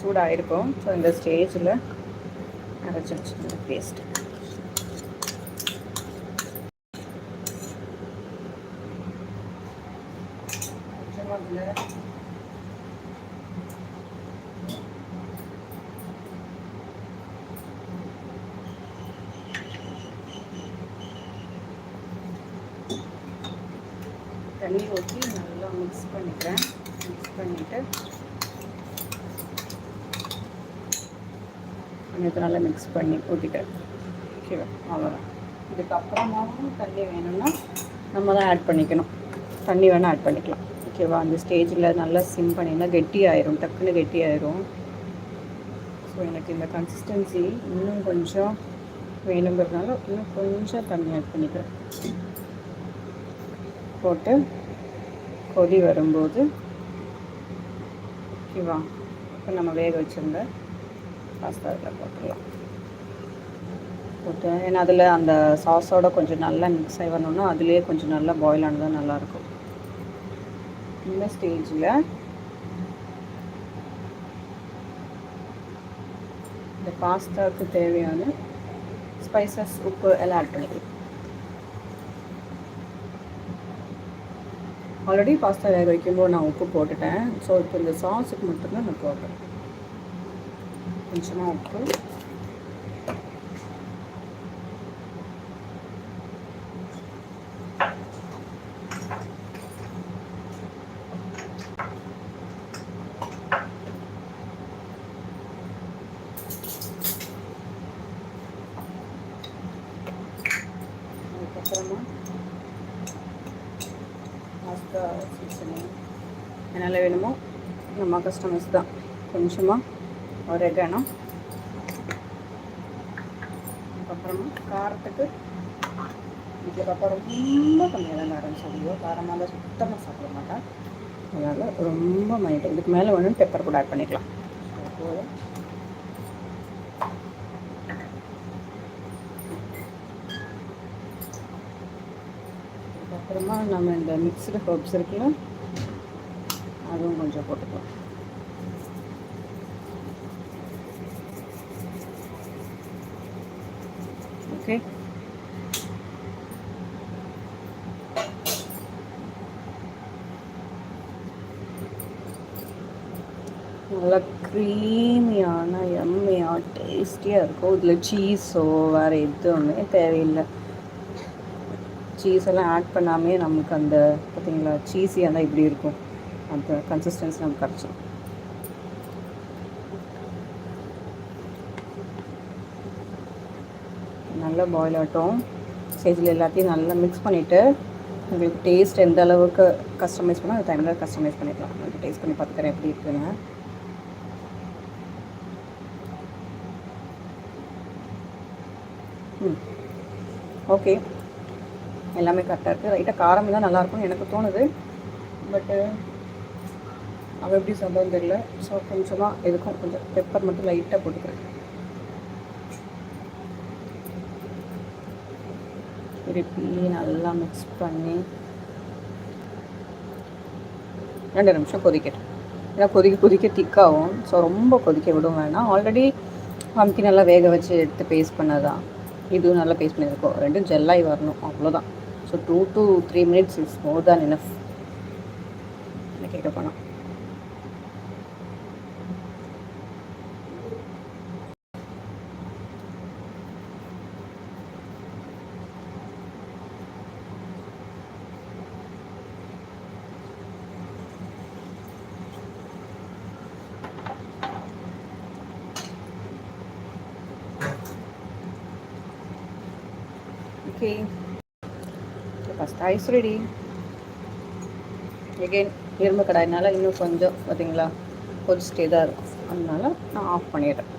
சூடாக இருக்கும். ஸோ இந்த ஸ்டேஜில் அரைச்சி வச்சுக்கணும் பேஸ்ட்டு. அதில் தண்ணி ஊற்றி நல்லா மிக்ஸ் பண்ணிக்கிறேன். மிக்ஸ் பண்ணிவிட்டு கொஞ்சம் நல்லா மிக்ஸ் பண்ணி ஊற்றிக்கிறேன். ஓகேவா, அவ்வளோதான். இதுக்கப்புறமாவும் தண்ணி வேணும்னா நம்ம தான் ஆட் பண்ணிக்கணும். தண்ணி வேணால் ஆட் பண்ணிக்கலாம். ஓகேவா, அந்த ஸ்டேஜில் நல்லா சிம் பண்ணிங்கன்னா கெட்டி ஆயிரும், டக்குன்னு கெட்டி ஆயிரும். ஸோ எனக்கு இந்த கன்சிஸ்டன்சி இன்னும் கொஞ்சம் வேணுங்கிறதுனால இன்னும் கொஞ்சம் தண்ணி ஆட் பண்ணிக்கிறேன். போட்டு கொதி வரும்போது ஓகேவா, இப்போ நம்ம வேக வச்சுருந்த பாஸ்தா அதில் போட்டுடலாம். போட்டு ஏன்னா அதில் அந்த சாஸோட கொஞ்சம் நல்லா மிக்ஸ் ஆகி வரணும்னா அதுலேயே கொஞ்சம் நல்லா பாயில் ஆனதான் நல்லாயிருக்கும். இந்த ஸ்டேஜில் இந்த பாஸ்தாவுக்கு தேவையான ஸ்பைசஸ், உப்பு எல்லாம் ஆட் பண்ணிக்கலாம். ஆல்ரெடி பாஸ்தா வேக வைக்கும்போது நான் உப்பு போட்டுட்டேன். ஸோ இப்போ இந்த சாஸுக்கு மட்டும்தான் நான் போடுறேன். கொஞ்சமாக உப்பு, அதுக்கப்புறமா பாஸ்தா சீசனிங் என்னால் வேணுமோ நம்ம கஸ்டமைஸ் தான். கொஞ்சமாக ஒரேகானோ, அதுக்கப்புறமா காரத்துக்கு வீட்டில் பாப்பா ரொம்ப கம்மியாக தான் காரம் சாப்பிடுவோம். காரமாக தான் சுத்தமாக சாப்பிட மாட்டேன். அதனால் ரொம்ப மைல்டு. இதுக்கு மேலே வேணும் பெப்பர் கூட ஆட் பண்ணிக்கலாம். அப்புறமா நம்ம இந்த மிக்ஸ்டு ஹர்ப்ஸ் இருக்குல்ல, அதுவும் கொஞ்சம் போட்டுக்கலாம். ஓகே, நல்லா க்ரீமியான எம்மியாக டேஸ்டியாக இருக்கும். இதில் சீஸோ வேறு எதுவுமே தேவையில்லை. சீஸ் எல்லாம் ஆட் பண்ணாமே நமக்கு அந்த பார்த்திங்களா சீஸியாக இருந்தால் இப்படி இருக்கும். அந்த கன்சிஸ்டன்சி நமக்கு கிடச்சிடும். நல்லா பாயில் ஆகட்டும். ஸ்டேஜில் எல்லாத்தையும் நல்லா மிக்ஸ் பண்ணிவிட்டு உங்களுக்கு டேஸ்ட் எந்த அளவுக்கு கஸ்டமைஸ் பண்ணால் அந்த டைமில் கஸ்டமைஸ் பண்ணிக்கலாம். நான் டேஸ்ட் பண்ணி பார்த்துக்கிறேன் எப்படி இருக்குன்னு. ஓகே, எல்லாமே கரெக்டாக இருக்குது. லைட்டாக காரம் தான் நல்லாயிருக்கும்னு எனக்கு தோணுது. பட்டு அவள் எப்படி சொல்கிறதுன்னு தெரியல. ஸோ கொஞ்சமாக எதுக்கும் கொஞ்சம் பெப்பர் மட்டும் லைட்டாக போட்டுக்கிறேன். திருப்பி நல்லா மிக்ஸ் பண்ணி 2 நிமிஷம் கொதிக்கட்டும். ஏன்னா கொதிக்க திக்காகும். ஸோ ரொம்ப கொதிக்க விடும் வேணாம். ஆல்ரெடி பம்கின் நல்லா வேக வச்சு எடுத்து பேஸ்ட் பண்ணதான். இதுவும் நல்லா பேஸ்ட் பண்ணியிருக்கோம். ரெண்டும் ஜெல்லாகி வரணும், அவ்வளோதான். So 2 to 3 minutes is more than enough. என்ன கேட்க போனால் okay, pasta is ready. Again இரும்பு கடாயினால இன்னும் கொஞ்சம் பார்த்தீங்களா கொதிச்சிட்டே தான் இருக்கும். அதனால நான் ஆஃப் பண்ணிடுறேன்.